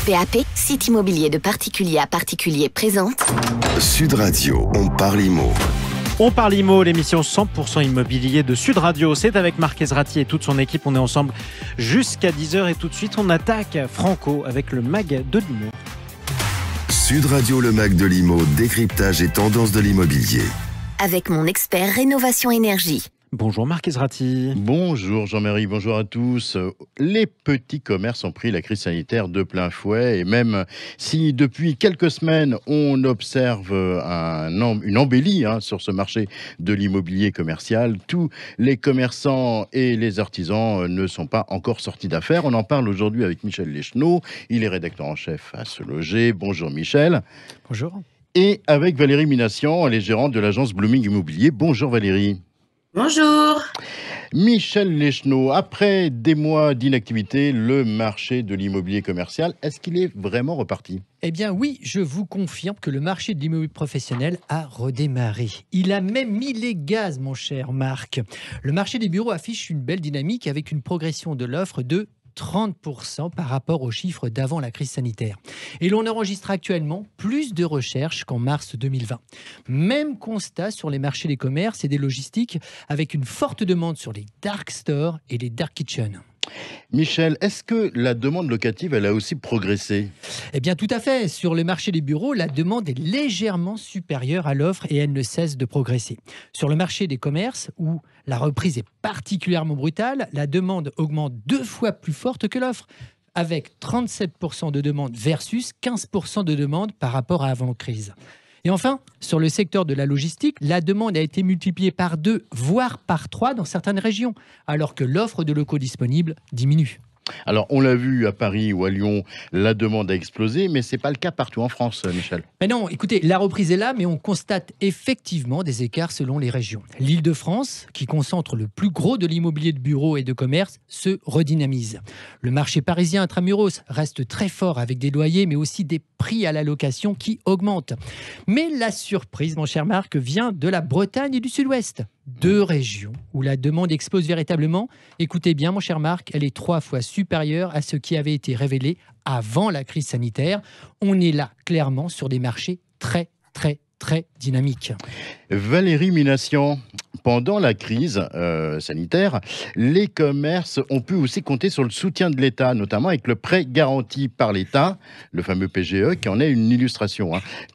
PAP, site immobilier de particulier à particulier présente Sud Radio, on parle IMO. On parle IMO, l'émission 100% immobilier de Sud Radio. C'est avec Marc Ezrati et toute son équipe. On est ensemble jusqu'à 10h et tout de suite, on attaque Franco avec le MAG de l'IMO. Sud Radio, le MAG de l'IMO, décryptage et tendance de l'immobilier. avec mon expert rénovation énergie. Bonjour Marc Ezrati. Bonjour Jean-Marie, bonjour à tous. Les petits commerces ont pris la crise sanitaire de plein fouet et même si depuis quelques semaines on observe une embellie sur ce marché de l'immobilier commercial, tous les commerçants et les artisans ne sont pas encore sortis d'affaires. On en parle aujourd'hui avec Michel Leschenot, il est rédacteur en chef à Se Loger. Bonjour Michel. Bonjour. Et avec Valérie Minassian, elle est gérante de l'agence Blooming Immobilier. Bonjour Valérie. Bonjour. Michel Leschenot, après des mois d'inactivité, le marché de l'immobilier commercial, est-ce qu'il est vraiment reparti ? Eh bien oui, je vous confirme que le marché de l'immobilier professionnel a redémarré. Il a même mis les gaz, mon cher Marc. Le marché des bureaux affiche une belle dynamique avec une progression de l'offre de 30% par rapport aux chiffres d'avant la crise sanitaire. Et l'on enregistre actuellement plus de recherches qu'en mars 2020. Même constat sur les marchés des commerces et des logistiques, avec une forte demande sur les dark stores et les dark kitchens. Michel, est-ce que la demande locative, elle a aussi progressé ? Eh bien tout à fait. Sur le marché des bureaux, la demande est légèrement supérieure à l'offre et elle ne cesse de progresser. Sur le marché des commerces, où la reprise est particulièrement brutale, la demande augmente 2 fois plus forte que l'offre, avec 37% de demande versus 15% de demande par rapport à avant-crise. Et enfin, sur le secteur de la logistique, la demande a été multipliée par 2, voire par 3 dans certaines régions, alors que l'offre de locaux disponibles diminue. Alors, on l'a vu à Paris ou à Lyon, la demande a explosé, mais ce n'est pas le cas partout en France, Michel. Mais non, écoutez, la reprise est là, mais on constate effectivement des écarts selon les régions. L'Île-de-France, qui concentre le plus gros de l'immobilier de bureaux et de commerce, se redynamise. Le marché parisien intramuros reste très fort avec des loyers, mais aussi des prix à la location qui augmentent. Mais la surprise, mon cher Marc, vient de la Bretagne et du Sud-Ouest. 2 régions où la demande explose véritablement. Écoutez bien, mon cher Marc, elle est 3 fois supérieure à ce qui avait été révélé avant la crise sanitaire. On est là, clairement, sur des marchés très dynamiques. Valérie Minassian, pendant la crise sanitaire, les commerces ont pu aussi compter sur le soutien de l'État, notamment avec le prêt garanti par l'État, le fameux PGE, qui en est une illustration.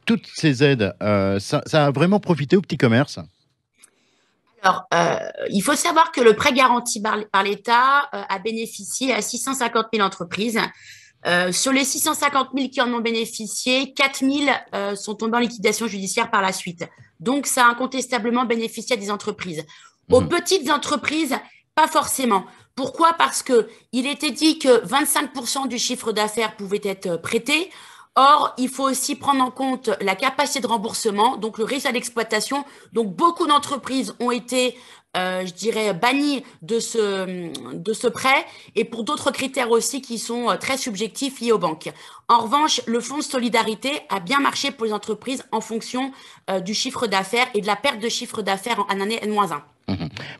Toutes ces aides, ça a vraiment profité aux petits commerces ? Alors, il faut savoir que le prêt garanti par l'État a bénéficié à 650 000 entreprises. Sur les 650 000 qui en ont bénéficié, 4 000 sont tombés en liquidation judiciaire par la suite. Donc, ça a incontestablement bénéficié à des entreprises. Aux petites entreprises, pas forcément. Pourquoi ? Parce qu'il était dit que 25% du chiffre d'affaires pouvait être prêté. Or, il faut aussi prendre en compte la capacité de remboursement, donc le risque à l'exploitation. Donc, beaucoup d'entreprises ont été, bannies de ce prêt et pour d'autres critères aussi qui sont très subjectifs liés aux banques. En revanche, le fonds de solidarité a bien marché pour les entreprises en fonction du chiffre d'affaires et de la perte de chiffre d'affaires en année N-1.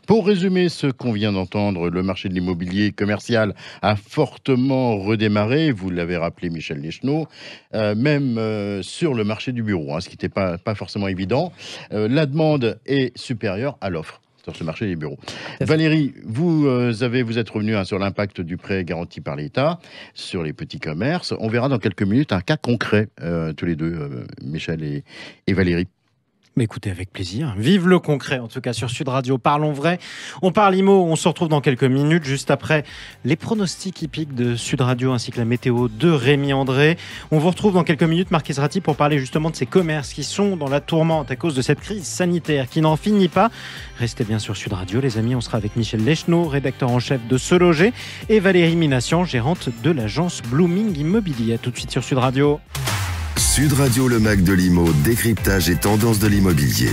Pour résumer ce qu'on vient d'entendre, le marché de l'immobilier commercial a fortement redémarré, vous l'avez rappelé Michel Leschenot, même sur le marché du bureau, ce qui n'était pas forcément évident. La demande est supérieure à l'offre sur ce marché des bureaux. Valérie, vous êtes revenu sur l'impact du prêt garanti par l'État sur les petits commerces. On verra dans quelques minutes un cas concret, tous les deux, Michel et Valérie. Mais écoutez, avec plaisir. Vive le concret, en tout cas sur Sud Radio. Parlons vrai. On parle IMO. On se retrouve dans quelques minutes, juste après les pronostics hippiques de Sud Radio ainsi que la météo de Rémi André. On vous retrouve dans quelques minutes, Marc Ezrati, pour parler justement de ces commerces qui sont dans la tourmente à cause de cette crise sanitaire qui n'en finit pas. Restez bien sur Sud Radio, les amis. On sera avec Michel Leschenot, rédacteur en chef de Se Loger, et Valérie Minassian, gérante de l'agence Blooming Immobilier. À tout de suite sur Sud Radio. Sud Radio, le MAG de l'IMO, décryptage et tendance de l'immobilier.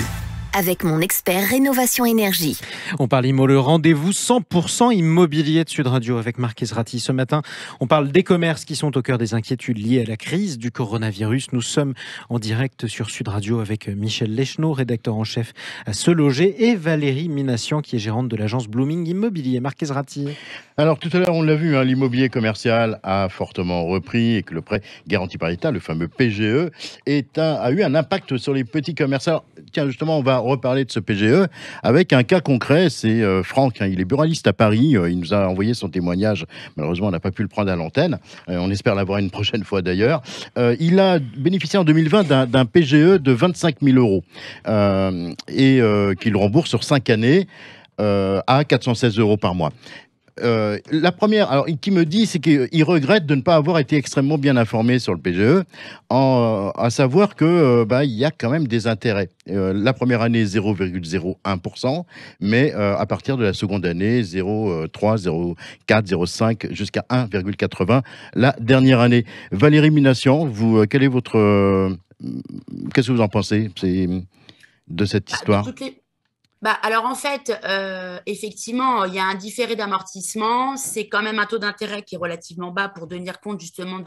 avec mon expert Rénovation Énergie. On parle IMO, le rendez-vous 100% immobilier de Sud Radio avec Marc Ezrati. Ce matin, on parle des commerces qui sont au cœur des inquiétudes liées à la crise du coronavirus. Nous sommes en direct sur Sud Radio avec Michel Leschneau, rédacteur en chef à Se Loger, et Valérie Minassian, qui est gérante de l'agence Blooming Immobilier. Marc Ezrati. Alors tout à l'heure, on l'a vu, l'immobilier commercial a fortement repris et que le prêt garanti par l'État, le fameux PGE, a eu un impact sur les petits commerces. Alors, tiens, justement, on va reparler de ce PGE avec un cas concret. C'est Franck, il est buraliste à Paris. Il nous a envoyé son témoignage. Malheureusement, on n'a pas pu le prendre à l'antenne. On espère l'avoir une prochaine fois d'ailleurs. Il a bénéficié en 2020 d'un PGE de 25 000 euros et qu'il rembourse sur 5 années à 416 euros par mois. La première, alors, qui me dit, c'est qu'il regrette de ne pas avoir été extrêmement bien informé sur le PGE, à savoir que il y a quand même des intérêts. La première année 0,01%, mais à partir de la seconde année 0,3, 0,4, 0,5 jusqu'à 1,80 la dernière année. Valérie Minassian, vous, quel est votre, qu'est-ce que vous en pensez de cette histoire? Alors en fait, effectivement, il y a un différé d'amortissement. C'est quand même un taux d'intérêt qui est relativement bas pour tenir compte justement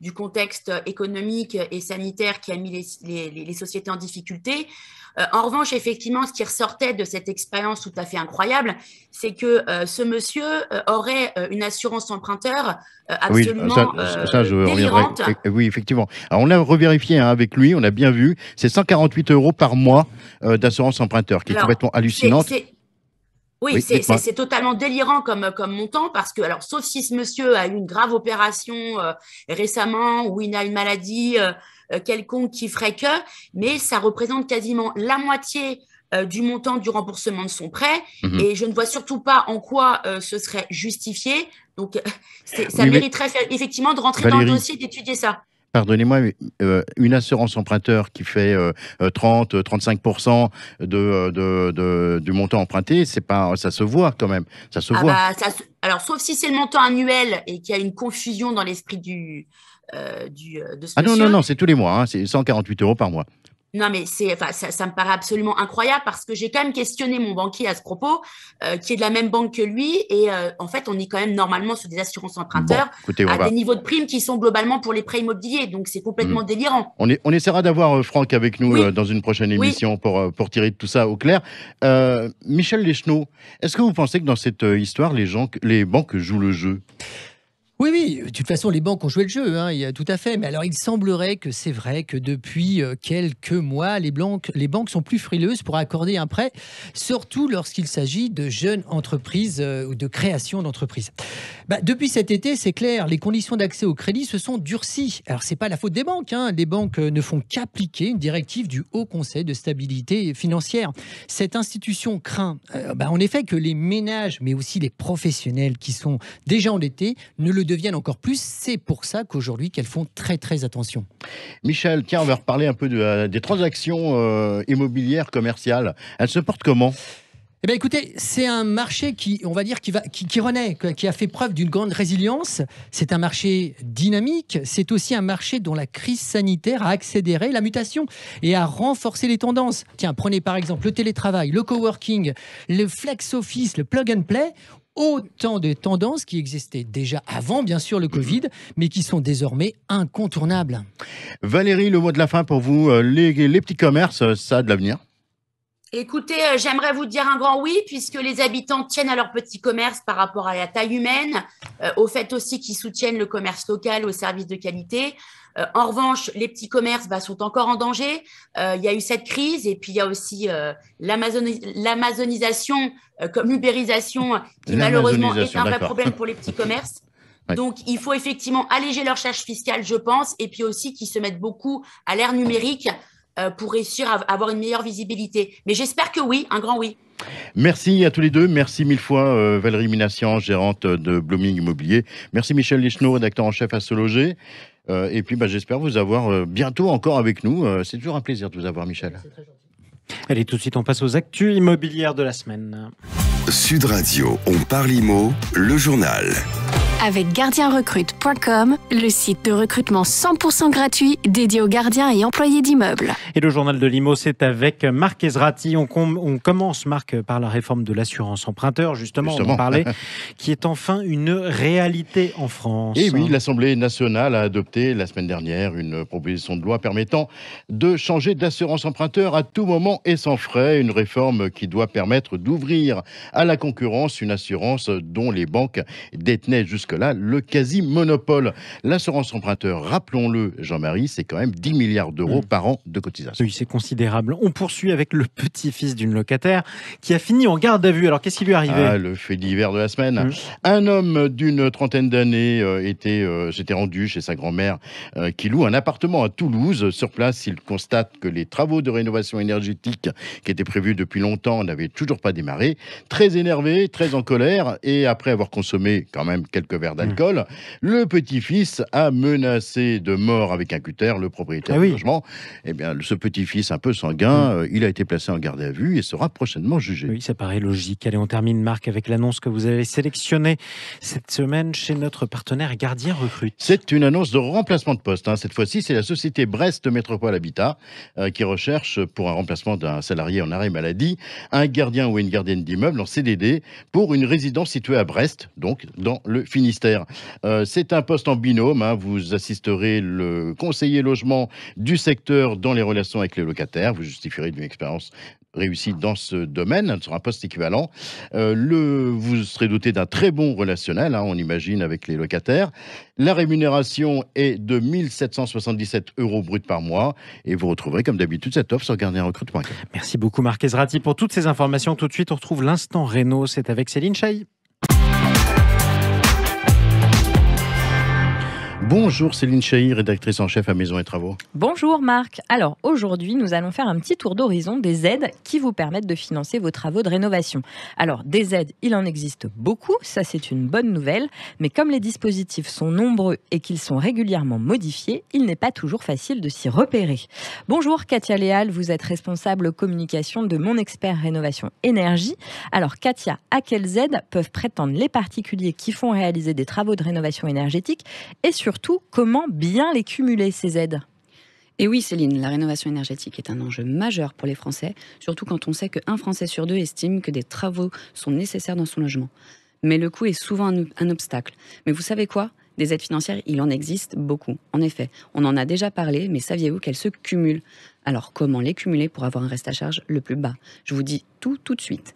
du contexte économique et sanitaire qui a mis les sociétés en difficulté. En revanche, effectivement, ce qui ressortait de cette expérience tout à fait incroyable, c'est que ce monsieur aurait une assurance emprunteur absolument délirante. Oui, effectivement. Alors, on l'a revérifié avec lui, on a bien vu. C'est 148 euros par mois d'assurance emprunteur, qui est complètement hallucinante. Oui, c'est totalement délirant comme montant parce que, alors, sauf si ce monsieur a eu une grave opération récemment ou il a une maladie quelconque qui ferait que, mais ça représente quasiment la moitié du montant du remboursement de son prêt et je ne vois surtout pas en quoi ce serait justifié. Donc, ça mériterait effectivement de rentrer dans le dossier et d'étudier ça. Pardonnez-moi, une assurance emprunteur qui fait 30-35% du montant emprunté, c'est pas, ça se voit quand même. Ça se voit. Alors, sauf si c'est le montant annuel et qu'il y a une confusion dans l'esprit de ce monsieur. Non, c'est tous les mois, c'est 148 euros par mois. Non, mais ça me paraît absolument incroyable parce que j'ai quand même questionné mon banquier à ce propos, qui est de la même banque que lui. Et en fait, on est quand même normalement sur des assurances emprunteurs des niveaux de primes qui sont globalement pour les prêts immobiliers. Donc, c'est complètement délirant. On essaiera d'avoir Franck avec nous dans une prochaine émission pour tirer tout ça au clair. Michel Leschneau, est-ce que vous pensez que dans cette histoire, les banques jouent le jeu ? Oui, de toute façon, les banques ont joué le jeu, tout à fait. Mais alors, il semblerait que c'est vrai que depuis quelques mois, les banques sont plus frileuses pour accorder un prêt, surtout lorsqu'il s'agit de jeunes entreprises ou de création d'entreprises. Depuis cet été, c'est clair, les conditions d'accès au crédit se sont durcies. Alors, c'est pas la faute des banques. Les banques ne font qu'appliquer une directive du Haut Conseil de stabilité financière. Cette institution craint, en effet, que les ménages, mais aussi les professionnels qui sont déjà endettés, ne le deviennent encore plus. C'est pour ça qu'aujourd'hui, qu'elles font très, très attention. Michel, tiens, on va reparler un peu des transactions immobilières commerciales. Elles se portent comment ? Eh bien, écoutez, c'est un marché qui renaît, qui a fait preuve d'une grande résilience. C'est un marché dynamique. C'est aussi un marché dont la crise sanitaire a accéléré la mutation et a renforcé les tendances. Tiens, prenez par exemple le télétravail, le coworking, le flex office, le plug and play. Autant de tendances qui existaient déjà avant, bien sûr, le Covid, mais qui sont désormais incontournables. Valérie, le mot de la fin pour vous. Les petits commerces, ça a de l'avenir ? Écoutez, j'aimerais vous dire un grand oui, puisque les habitants tiennent à leur petit commerce par rapport à la taille humaine, au fait aussi qu'ils soutiennent le commerce local au service de qualité. En revanche, les petits commerces sont encore en danger. Il y a eu cette crise et puis il y a aussi l'amazonisation comme l'ubérisation qui malheureusement est un vrai problème pour les petits commerces. Ouais. Donc, il faut effectivement alléger leur charge fiscale, je pense, et puis aussi qu'ils se mettent beaucoup à l'ère numérique pour réussir à avoir une meilleure visibilité. Mais j'espère que oui, un grand oui. Merci à tous les deux. Merci mille fois Valérie Minassian, gérante de Blooming Immobilier. Merci Michel Leschneau, rédacteur en chef à Se Loger. Et puis j'espère vous avoir bientôt encore avec nous. C'est toujours un plaisir de vous avoir, Michel. C'est très gentil. Allez, tout de suite, on passe aux actus immobilières de la semaine. Sud Radio, on parle IMO, le journal. avec gardienrecrute.com, le site de recrutement 100% gratuit dédié aux gardiens et employés d'immeubles. Et le journal de l'IMO, c'est avec Marc Ezrati. On commence, Marc, par la réforme de l'assurance emprunteur, justement. On en parlait, qui est enfin une réalité en France. Et oui, l'Assemblée nationale a adopté la semaine dernière une proposition de loi permettant de changer d'assurance emprunteur à tout moment et sans frais. Une réforme qui doit permettre d'ouvrir à la concurrence une assurance dont les banques détenaient jusque-là le quasi-monopole. L'assurance emprunteur, rappelons-le, Jean-Marie, c'est quand même 10 milliards d'euros par an de cotisation. Oui, c'est considérable. On poursuit avec le petit-fils d'une locataire qui a fini en garde à vue. Alors, qu'est-ce qui lui est arrivé ? Le fait divers de la semaine. Un homme d'une trentaine d'années s'était rendu chez sa grand-mère qui loue un appartement à Toulouse. Sur place, il constate que les travaux de rénovation énergétique qui étaient prévus depuis longtemps n'avaient toujours pas démarré. Très énervé, très en colère, et après avoir consommé quand même quelques verres d'alcool, le petit-fils a menacé de mort avec un cutter le propriétaire du logement. Eh bien, ce petit-fils un peu sanguin, il a été placé en garde à vue et sera prochainement jugé. Oui, ça paraît logique. Allez, on termine, Marc, avec l'annonce que vous avez sélectionnée cette semaine chez notre partenaire Gardien Recrute. C'est une annonce de remplacement de poste. Cette fois-ci, c'est la société Brest Métropole Habitat qui recherche pour un remplacement d'un salarié en arrêt maladie un gardien ou une gardienne d'immeuble en CDD pour une résidence située à Brest, donc dans le Finistère. C'est un poste en binôme. Vous assisterez le conseiller logement du secteur dans les relations avec les locataires. Vous justifierez d'une expérience réussi dans ce domaine, sur un poste équivalent. Vous serez doté d'un très bon relationnel, on imagine, avec les locataires. La rémunération est de 1 777 € bruts par mois et vous retrouverez comme d'habitude cette offre sur gardienrecrute.com. Merci beaucoup Marc Ezrati pour toutes ces informations. Tout de suite, on retrouve l'instant Réno, c'est avec Céline Chahi. Bonjour Céline Chahi, rédactrice en chef à Maison et Travaux. Bonjour Marc. Alors aujourd'hui, nous allons faire un petit tour d'horizon des aides qui vous permettent de financer vos travaux de rénovation. Alors des aides, il en existe beaucoup, ça c'est une bonne nouvelle, mais comme les dispositifs sont nombreux et qu'ils sont régulièrement modifiés, il n'est pas toujours facile de s'y repérer. Bonjour Katia Léal, vous êtes responsable communication de Mon Expert Rénovation Énergie. Alors Katia, à quelles aides peuvent prétendre les particuliers qui font réaliser des travaux de rénovation énergétique et surtout, comment bien les cumuler, ces aides ? Et oui, Céline, la rénovation énergétique est un enjeu majeur pour les Français, surtout quand on sait qu'un Français sur deux estime que des travaux sont nécessaires dans son logement. Mais le coût est souvent un obstacle. Mais vous savez quoi ? Des aides financières, il en existe beaucoup. En effet, on en a déjà parlé, mais saviez-vous qu'elles se cumulent ? Alors, comment les cumuler pour avoir un reste à charge le plus bas ? Je vous dis tout de suite.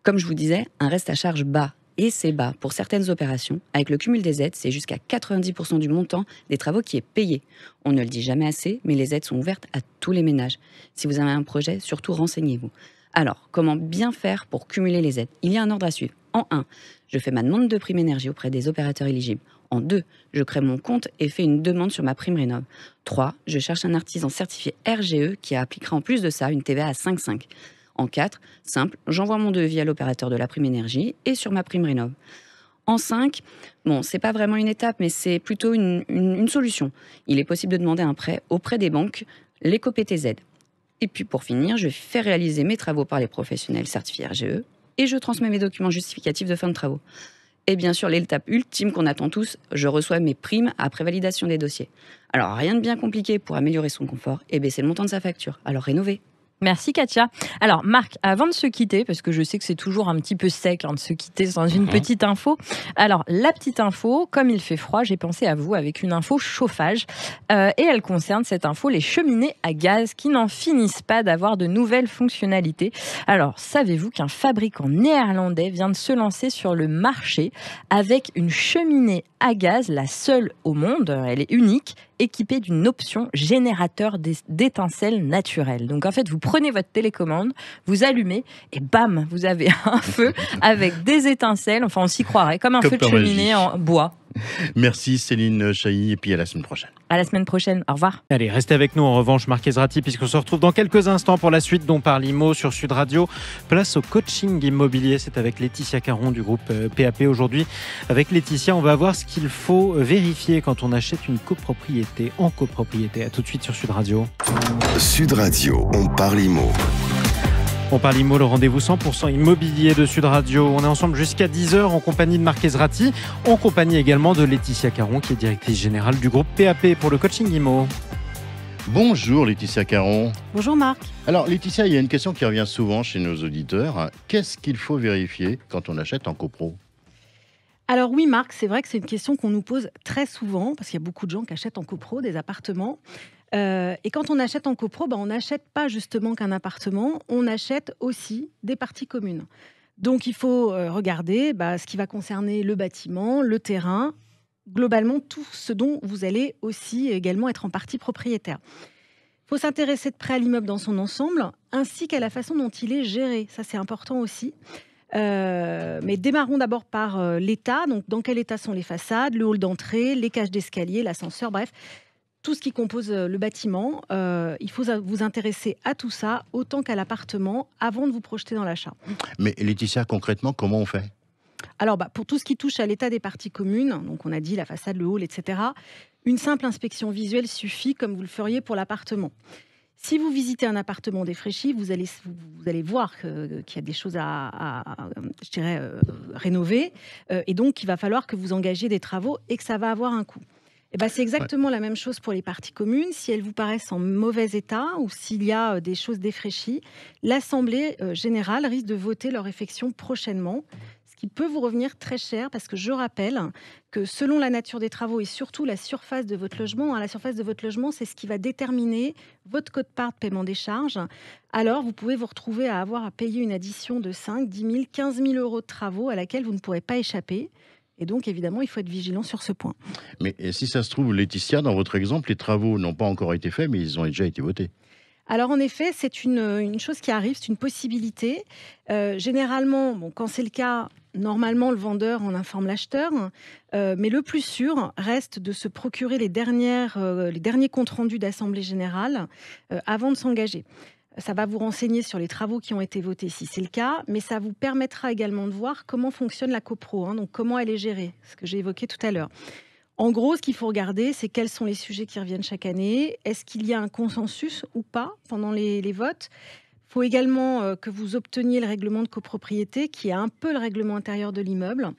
Comme je vous disais, un reste à charge bas. Et c'est bas pour certaines opérations. Avec le cumul des aides, c'est jusqu'à 90% du montant des travaux qui est payé. On ne le dit jamais assez, mais les aides sont ouvertes à tous les ménages. Si vous avez un projet, surtout renseignez-vous. Alors, comment bien faire pour cumuler les aides ? Il y a un ordre à suivre. En 1, je fais ma demande de prime énergie auprès des opérateurs éligibles. En 2, je crée mon compte et fais une demande sur ma prime rénov. 3, je cherche un artisan certifié RGE qui appliquera en plus de ça une TVA à 5,5. En 4, simple, j'envoie mon devis à l'opérateur de la prime énergie et sur ma prime rénov. En 5, c'est pas vraiment une étape, mais c'est plutôt une solution. Il est possible de demander un prêt auprès des banques, l'éco-PTZ. Et puis pour finir, je fais réaliser mes travaux par les professionnels certifiés RGE et je transmets mes documents justificatifs de fin de travaux. Et bien sûr, l'étape ultime qu'on attend tous, je reçois mes primes après validation des dossiers. Alors rien de bien compliqué pour améliorer son confort et baisser le montant de sa facture. Alors rénovez. Merci Katia. Alors Marc, avant de se quitter, parce que je sais que c'est toujours un petit peu sec de se quitter sans une petite info. Alors la petite info, comme il fait froid, j'ai pensé à vous avec une info chauffage. Et elle concerne cette info, les cheminées à gaz qui n'en finissent pas d'avoir de nouvelles fonctionnalités. Alors savez-vous qu'un fabricant néerlandais vient de se lancer sur le marché avec une cheminée à gaz, la seule au monde, elle est unique, équipée d'une option générateur d'étincelles naturelles. Donc en fait, vous prenez votre télécommande, vous allumez et bam, vous avez un feu avec des étincelles, enfin on s'y croirait, comme un feu de cheminée en bois. Merci Céline Chahi et puis à la semaine prochaine. À la semaine prochaine, au revoir. Allez, restez avec nous en revanche, Marc Ezrati, puisqu'on se retrouve dans quelques instants pour la suite dont parle IMO sur Sud Radio. Place au coaching immobilier, c'est avec Laetitia Caron du groupe PAP aujourd'hui. Avec Laetitia, on va voir ce qu'il faut vérifier quand on achète une copropriété en copropriété. À tout de suite sur Sud Radio. Sud Radio, on parle IMO. On parle IMO, le rendez-vous 100% immobilier de Sud Radio. On est ensemble jusqu'à 10h en compagnie de Marc Ezrati, en compagnie également de Laetitia Caron, qui est directrice générale du groupe PAP pour le coaching IMO. Bonjour Laetitia Caron. Bonjour Marc. Alors Laetitia, il y a une question qui revient souvent chez nos auditeurs. Qu'est-ce qu'il faut vérifier quand on achète en copro ? Alors oui Marc, c'est vrai que c'est une question qu'on nous pose très souvent, parce qu'il y a beaucoup de gens qui achètent en copro des appartements. Et quand on achète en copro, on n'achète pas justement qu'un appartement, on achète aussi des parties communes. Donc il faut regarder ce qui va concerner le bâtiment, le terrain, globalement tout ce dont vous allez aussi également être en partie propriétaire. Il faut s'intéresser de près à l'immeuble dans son ensemble, ainsi qu'à la façon dont il est géré. Ça, c'est important aussi. Mais démarrons d'abord par l'état. Donc, dans quel état sont les façades, le hall d'entrée, les cages d'escalier, l'ascenseur, bref, tout ce qui compose le bâtiment. Il faut vous intéresser à tout ça, autant qu'à l'appartement, avant de vous projeter dans l'achat. Mais Laetitia, concrètement, comment on fait ? Alors, pour tout ce qui touche à l'état des parties communes, donc on a dit la façade, le hall, etc., une simple inspection visuelle suffit, comme vous le feriez pour l'appartement. Si vous visitez un appartement défraîchi, vous allez voir qu'il y a des choses à rénover, et donc il va falloir que vous engagiez des travaux et que ça va avoir un coût. C'est exactement la même chose pour les parties communes. Si elles vous paraissent en mauvais état ou s'il y a des choses défraîchies, l'Assemblée générale risque de voter leur effection prochainement, ce qui peut vous revenir très cher, parce que je rappelle que selon la nature des travaux et surtout la surface de votre logement, la surface de votre logement, c'est ce qui va déterminer votre quote-part de paiement des charges. Alors, vous pouvez vous retrouver à avoir à payer une addition de 5, 10 000, 15 000 euros de travaux à laquelle vous ne pourrez pas échapper. Et donc, évidemment, il faut être vigilant sur ce point. Mais si ça se trouve, Laetitia, dans votre exemple, les travaux n'ont pas encore été faits, mais ils ont déjà été votés. Alors, en effet, c'est une chose qui arrive, c'est une possibilité. Généralement, quand c'est le cas, normalement, le vendeur en informe l'acheteur. Mais le plus sûr reste de se procurer les derniers comptes rendus d'Assemblée générale avant de s'engager. Ça va vous renseigner sur les travaux qui ont été votés si c'est le cas, mais ça vous permettra également de voir comment fonctionne la copro, donc comment elle est gérée, ce que j'ai évoqué tout à l'heure. En gros, ce qu'il faut regarder, c'est quels sont les sujets qui reviennent chaque année, est-ce qu'il y a un consensus ou pas pendant les votes. Il faut également que vous obteniez le règlement de copropriété, qui est un peu le règlement intérieur de l'immeuble.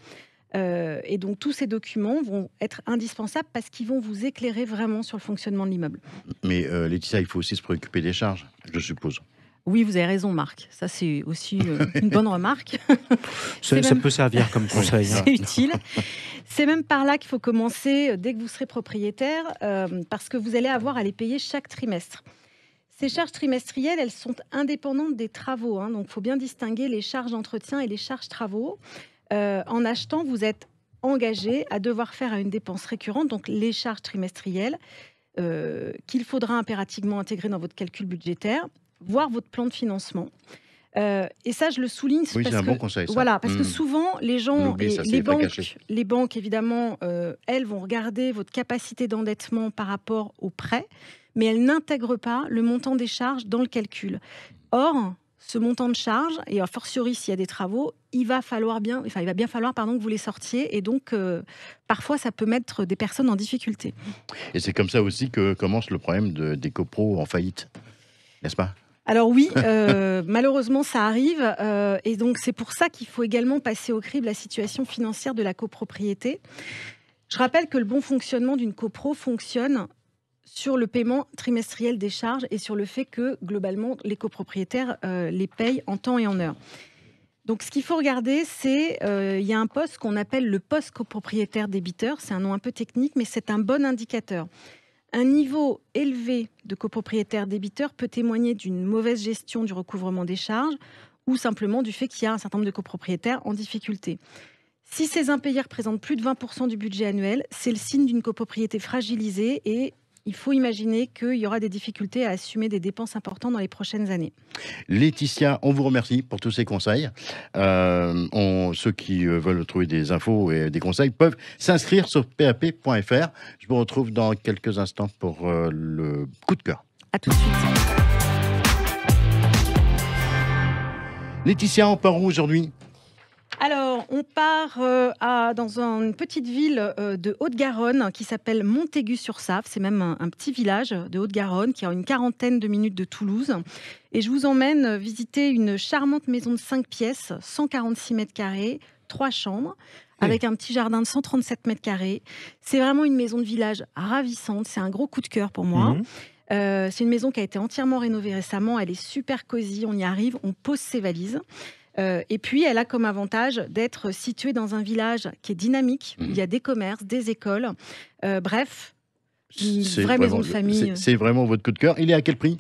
Et donc tous ces documents vont être indispensables parce qu'ils vont vous éclairer vraiment sur le fonctionnement de l'immeuble. Mais Laetitia, il faut aussi se préoccuper des charges, je suppose. Oui, vous avez raison, Marc. Ça, c'est aussi une bonne remarque. Ça peut servir comme conseil. C'est utile. C'est même par là qu'il faut commencer dès que vous serez propriétaire, parce que vous allez avoir à les payer chaque trimestre. Ces charges trimestrielles, elles sont indépendantes des travaux. Donc, il faut bien distinguer les charges d'entretien et les charges travaux. En achetant, vous êtes engagé à devoir faire à une dépense récurrente, donc les charges trimestrielles, qu'il faudra impérativement intégrer dans votre calcul budgétaire, voire votre plan de financement. Et ça, je le souligne. Oui, c'est un bon conseil. Ça. Voilà, parce que souvent, les gens, les banques, évidemment, elles vont regarder votre capacité d'endettement par rapport au prêt, mais elles n'intègrent pas le montant des charges dans le calcul. Or, ce montant de charge, et a fortiori s'il y a des travaux, il va bien falloir que vous les sortiez, et donc parfois ça peut mettre des personnes en difficulté. Et c'est comme ça aussi que commence le problème des copros en faillite, n'est-ce pas ? Alors oui, malheureusement ça arrive, et donc c'est pour ça qu'il faut également passer au crible la situation financière de la copropriété. Je rappelle que le bon fonctionnement d'une copro fonctionne sur le paiement trimestriel des charges et sur le fait que, globalement, les copropriétaires les payent en temps et en heure. Donc, ce qu'il faut regarder, c'est il y a un poste qu'on appelle le poste copropriétaire débiteur. C'est un nom un peu technique, mais c'est un bon indicateur. Un niveau élevé de copropriétaire débiteur peut témoigner d'une mauvaise gestion du recouvrement des charges ou simplement du fait qu'il y a un certain nombre de copropriétaires en difficulté. Si ces impayés représentent plus de 20% du budget annuel, c'est le signe d'une copropriété fragilisée et il faut imaginer qu'il y aura des difficultés à assumer des dépenses importantes dans les prochaines années. Laetitia, on vous remercie pour tous ces conseils. Ceux qui veulent trouver des infos et des conseils peuvent s'inscrire sur pap.fr. Je vous retrouve dans quelques instants pour le coup de cœur. À tout de suite. Laetitia, on part où aujourd'hui ? Alors, on part dans une petite ville de Haute-Garonne qui s'appelle Montaigu-sur-Save. C'est même un petit village de Haute-Garonne qui a une 40aine de minutes de Toulouse. Et je vous emmène visiter une charmante maison de 5 pièces, 146 mètres carrés, 3 chambres, avec un petit jardin de 137 mètres carrés. C'est vraiment une maison de village ravissante. C'est un gros coup de cœur pour moi. C'est une maison qui a été entièrement rénovée récemment. Elle est super cosy. On y arrive, on pose ses valises. Et puis, elle a comme avantage d'être située dans un village qui est dynamique. Il y a des commerces, des écoles. Bref, une vraie maison de famille. C'est vraiment votre coup de cœur. Il est à quel prix ?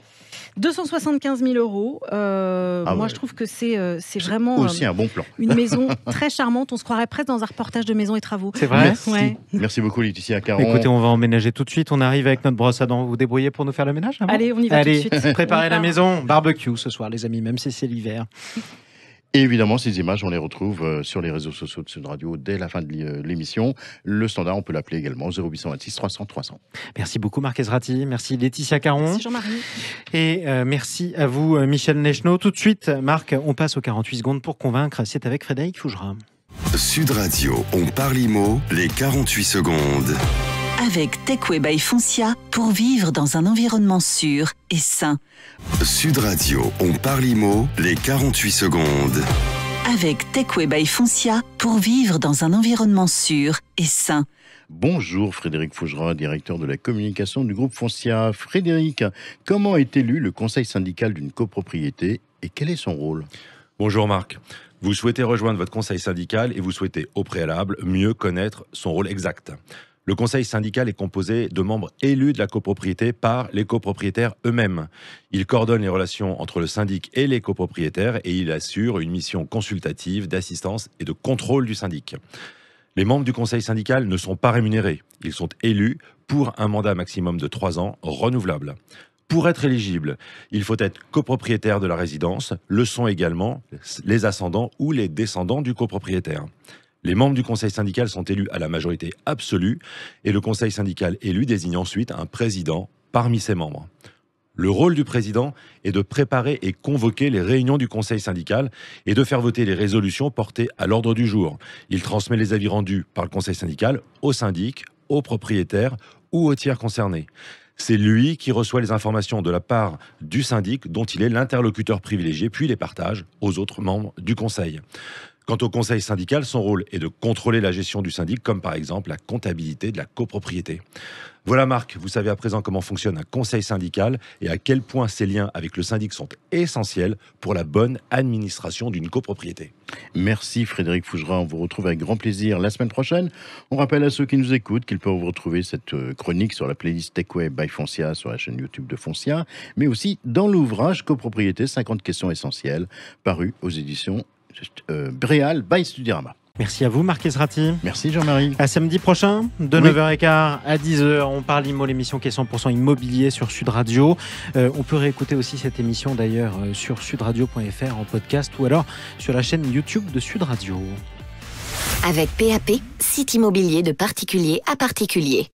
275 000 €. Moi, je trouve que c'est vraiment aussi un bon plan. Une maison très charmante. On se croirait presque dans un reportage de Maisons et Travaux. C'est vrai. Merci beaucoup, Laetitia Caron. Écoutez, on va emménager tout de suite. On arrive avec notre brosse à dents. Vous vous débrouillez pour nous faire le ménage ? Allez, on y va tout de suite. Préparez la maison. Barbecue ce soir, les amis, même si c'est l'hiver. Et évidemment, ces images, on les retrouve sur les réseaux sociaux de Sud Radio dès la fin de l'émission. Le standard, on peut l'appeler également 0826 300 300. Merci beaucoup, Marc Ezrati. Merci, Laetitia Caron. Merci, Jean-Marie. Et merci à vous, Michel Neschno. Tout de suite, Marc, on passe aux 48 secondes pour convaincre. C'est avec Frédéric Fougera. Sud Radio, on parle IMO, les 48 secondes. Avec Techway by Foncia pour vivre dans un environnement sûr et sain. Sud Radio, on parle IMO, les 48 secondes. Avec Techway by Foncia pour vivre dans un environnement sûr et sain. Bonjour Frédéric Fougera, directeur de la communication du groupe Foncia. Frédéric, comment est élu le conseil syndical d'une copropriété et quel est son rôle ? Bonjour Marc. Vous souhaitez rejoindre votre conseil syndical et vous souhaitez au préalable mieux connaître son rôle exact. Le conseil syndical est composé de membres élus de la copropriété par les copropriétaires eux-mêmes. Il coordonne les relations entre le syndic et les copropriétaires et il assure une mission consultative, d'assistance et de contrôle du syndic. Les membres du conseil syndical ne sont pas rémunérés. Ils sont élus pour un mandat maximum de 3 ans, renouvelable. Pour être éligible, il faut être copropriétaire de la résidence, le sont également les ascendants ou les descendants du copropriétaire. Les membres du conseil syndical sont élus à la majorité absolue et le conseil syndical élu désigne ensuite un président parmi ses membres. Le rôle du président est de préparer et convoquer les réunions du conseil syndical et de faire voter les résolutions portées à l'ordre du jour. Il transmet les avis rendus par le conseil syndical au syndic, aux propriétaires ou aux tiers concernés. C'est lui qui reçoit les informations de la part du syndic dont il est l'interlocuteur privilégié, puis les partage aux autres membres du conseil. Quant au conseil syndical, son rôle est de contrôler la gestion du syndic, comme par exemple la comptabilité de la copropriété. Voilà Marc, vous savez à présent comment fonctionne un conseil syndical et à quel point ses liens avec le syndic sont essentiels pour la bonne administration d'une copropriété. Merci Frédéric Fougera, on vous retrouve avec grand plaisir la semaine prochaine. On rappelle à ceux qui nous écoutent qu'ils peuvent retrouver cette chronique sur la playlist Techway by Foncia sur la chaîne YouTube de Foncia, mais aussi dans l'ouvrage Copropriété 50 questions essentielles, paru aux éditions Bréal by Studirama. Merci à vous, Marc Ezrati. Merci, Jean-Marie. À samedi prochain, de 9h15 à 10h. On parle IMO, l'émission qui est 100% immobilier sur Sud Radio. On peut réécouter aussi cette émission, d'ailleurs, sur sudradio.fr en podcast ou alors sur la chaîne YouTube de Sud Radio. Avec PAP, site immobilier de particulier à particulier.